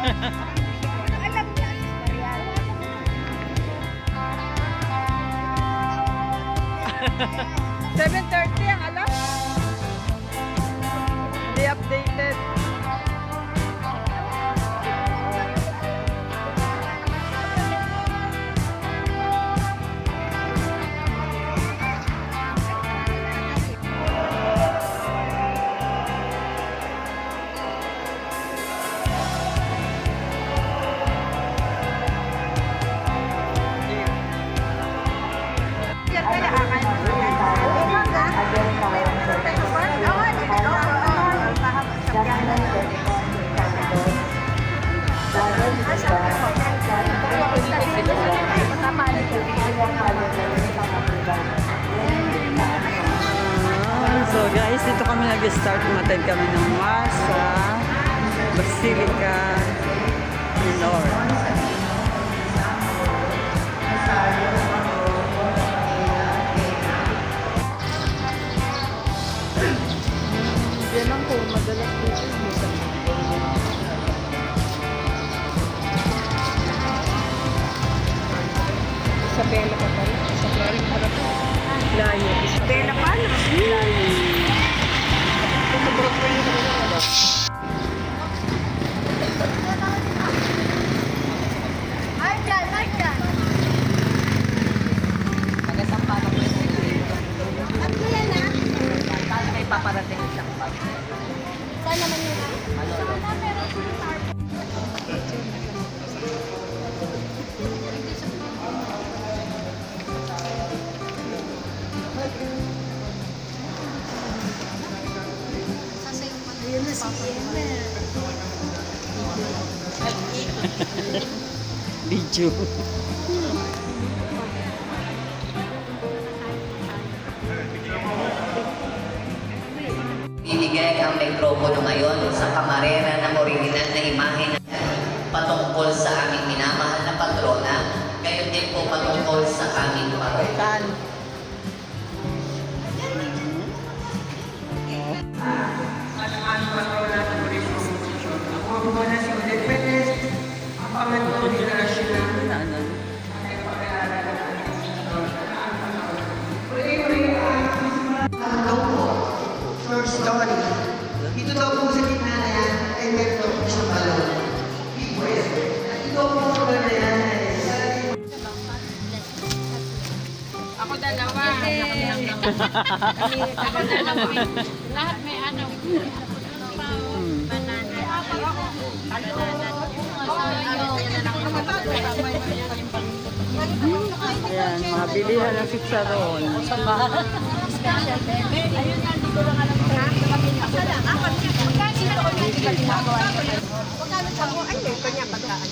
Alam niya, Marian. 7:30 ang alam. Hindi updated. So guys, dito kami nag-start. Umatid kami ng Masa Basilica Minor. Yan lang po, madalas dito. Isabela pa pala. Isabela pa pala. Layo. Isabela pa na. Layo. Tumugurot ko yung mga. Ay, dyan. Magasampa ko yung ano yan na? Paano may paparating siya? Saan naman yun? Ayun na si Emma. Video. Binigay ang mikropono ngayon sa kamarera ng original na imahe na patungkol sa aming minamahal na patrona, gayon din po patungkol sa aming parokal. First story. Dito daw po sa gitna na yan, ay meron daw po siyang balon. Big West. Ito po sa balon na yan. Ako dalawa. Ako dalawa. Lahat may ano. Ayan, mga bilihan ng chicharon. Special baby. Ayun nga, hindi ko lang alam sa asa lang. Apat niya. Magkano sila ko hindi ka ginagawa niya? Magkano sa ako? Ay, hindi. Kanya pagkaan.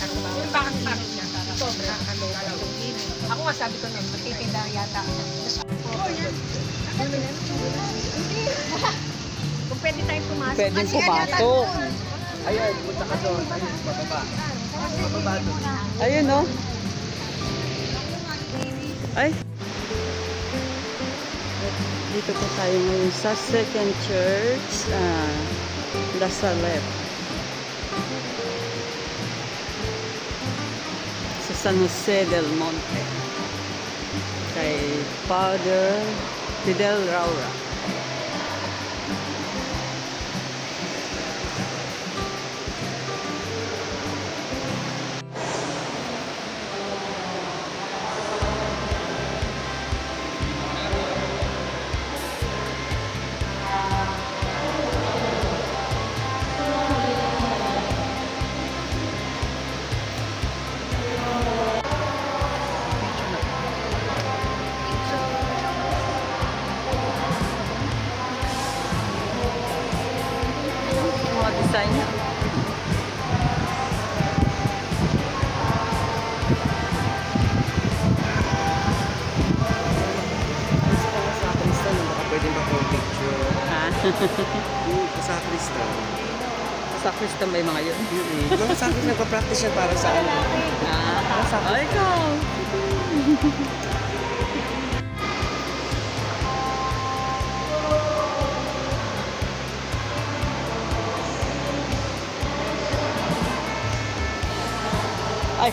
Yung bakit niya. Sobra. Ako nga sabi ko nun, matitinda yata. Oh, yan. Kung pwede tayong pumasok. Pwedeng pumasok. Ayun, punta ka doon. Ayun, bababa. Bababa doon. Ayun, no? Ay. Dito po tayo ngayon sa second church, La Salette. Sa San Jose del Monte. Kay Father Fidel Raura. Design niya. Sa Kristan, baka pwede ba po picture? Ha? Sa Kristan. Sa Kristan ba yung mga yun? Diba sa akin nagpa-practice siya para sa ano? Ay, ikaw! Ay.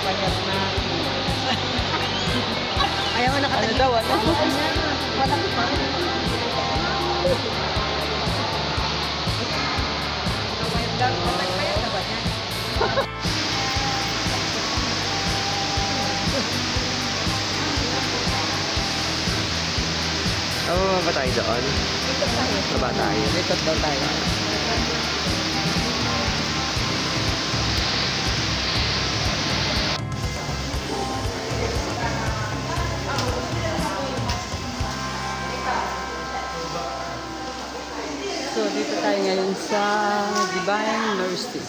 Payat na. Ayaw mo Ano nakatagin. daw, ano? Wala ko pa. Payat na ba yan? Oo, ba tayo doon? Baba tayo. Likot daw tayo. So, dito tayo ngayon sa Divine Mercy.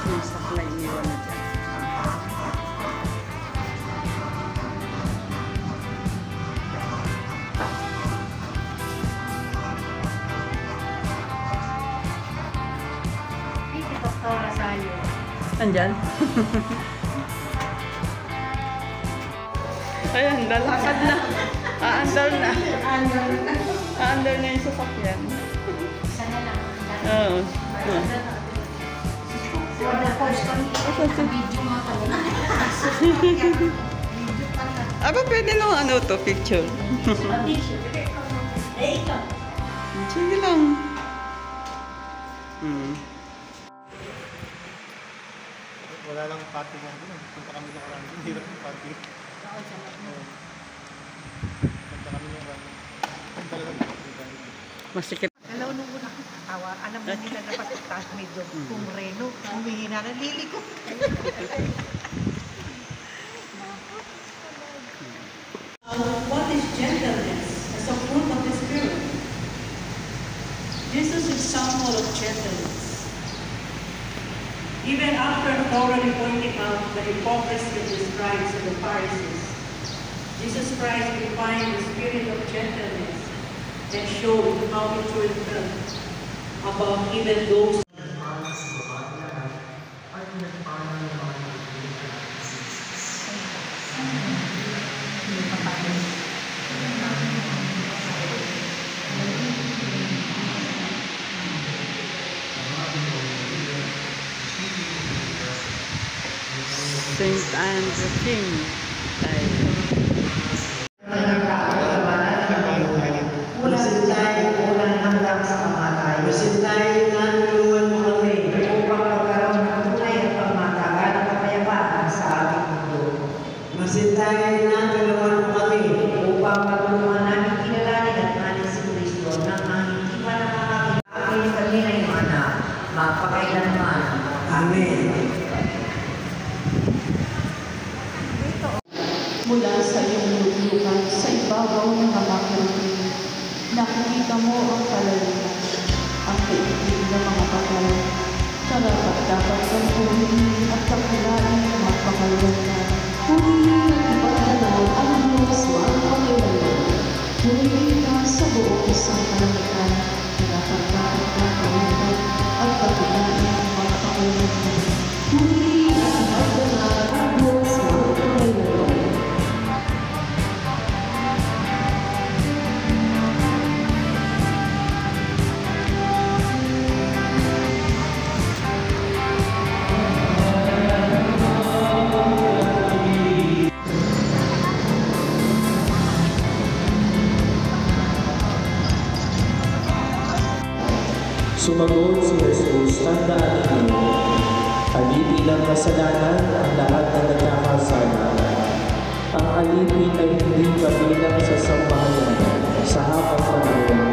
Yung saklay iniwan na dyan. Andyan? Ayan, lalakad na. Aandar na. Aandar na yung sasakyan. Sana lang. Oo. Aba, pwede nung ano to, picture. Sige lang. Wala lang party mo doon. Punta kami ng run. Hirap yung party. Punta kami ng run. Punta lang Masikip. Alam nung una ko tawa, alam mo nila na pasitas medyo kung reno, humihina na lili ko. What is gentleness as a fruit of the Spirit? Jesus is someone of gentleness. Even after thoroughly pointing out the hypocrisy of the scribes and the Pharisees, Jesus Christ defined the spirit of gentleness and showed how it should felt about even those. Saint Andrew King. Tayo. Masin tayo unang hanggang sa kamatay. Masin tayo na tulungan mo kami upang magkaroon ng tunay at pagmatagal at kapayapaan sa ating mundo. Masin tayo na tulungan mo kami upang matulungan namin kilalanin at mahalin si Kristo nang hindi pa nakakakita aking kanina yung anak, magpakailanman. Amen. Mula sa iyong luglukan sa ibabaw ng kapakilin, nakikita mo ang kalaliman, ang kaibig ng mga patay, karapat dapat kang pumili at kakilain ng magpakaliwanag. Pumili at ipagdalaw ang Diyos mo ang pangailangan. Pumili ka sa buong isang kalangitan, karapat dapat kang pumili at kakilain ng magpakaliwanag. Pumili at ipagdalaw ang Diyos mo ang pangailangan. Sumagot si Jesus, tandaan ninyo, alipin ng kasalanan ang lahat na nagkakasala. Ang alipin ay hindi kabilang sa sambahayan sa habang panahon,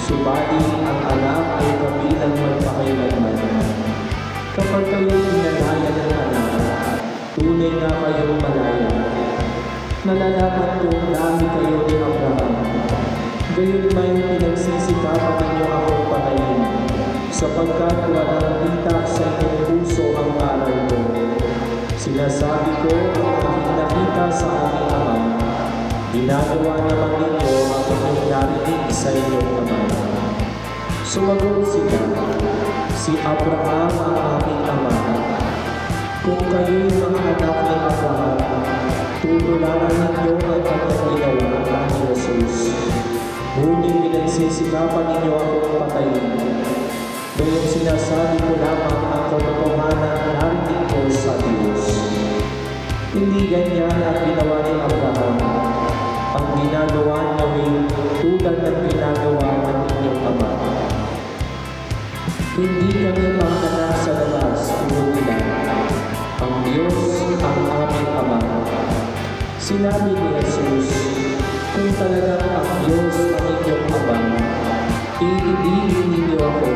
subalit ang anak ay kabilang magpakailanman. Kapag kayo'y pinalaya ng anak, tunay na kayong malaya. Nalalaman kong dami kayo ni Abraham. Gayon may pinagsisikapan ninyo akong patayin, sapagkat walang itak sa inyong puso ang aral ko. Sinasabi ko ang aking nakita sa aking ama. Ginagawa naman ninyo ang inyong narinig sa inyong ama. Sumagot sila, si Abraham ang aking ama. Kung kayo'y mga anak ni Abraham, tutularan ninyo ang kanyang ginawa ni Jesus. Ngunit pinagsisikapan ninyo akong patayin. Ngayon sinasabi ko lamang ang katotohanan na narinig ko sa Diyos. Hindi ganyan ang ginawa ni Abraham. Ang ginagawa namin tulad ng ginagawa ng inyong ama. Hindi kami panganak sa labas, nila. Ang Diyos ang aming ama. Sinabi ni Jesus, kung talagang ang Diyos ang inyong ama, iibigin ninyo ako,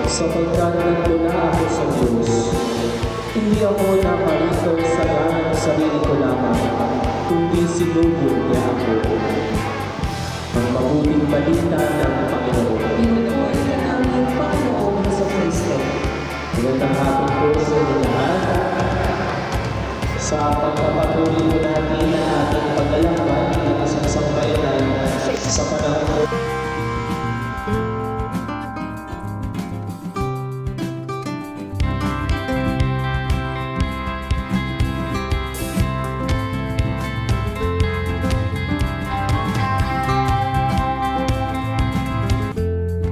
sapagkat nagmula ako sa Diyos. Hindi ako naparito sa ganang sarili ko lamang, kundi sinugod niya ako. Ang mabuting balita ng Panginoon. Inutuloy ka namin, Panginoon sa Kristo. Magandang hapon po sa inyo lahat. Sa pagpapatuloy natin ang ating paglalakbay ng isang sambayanan sa panahon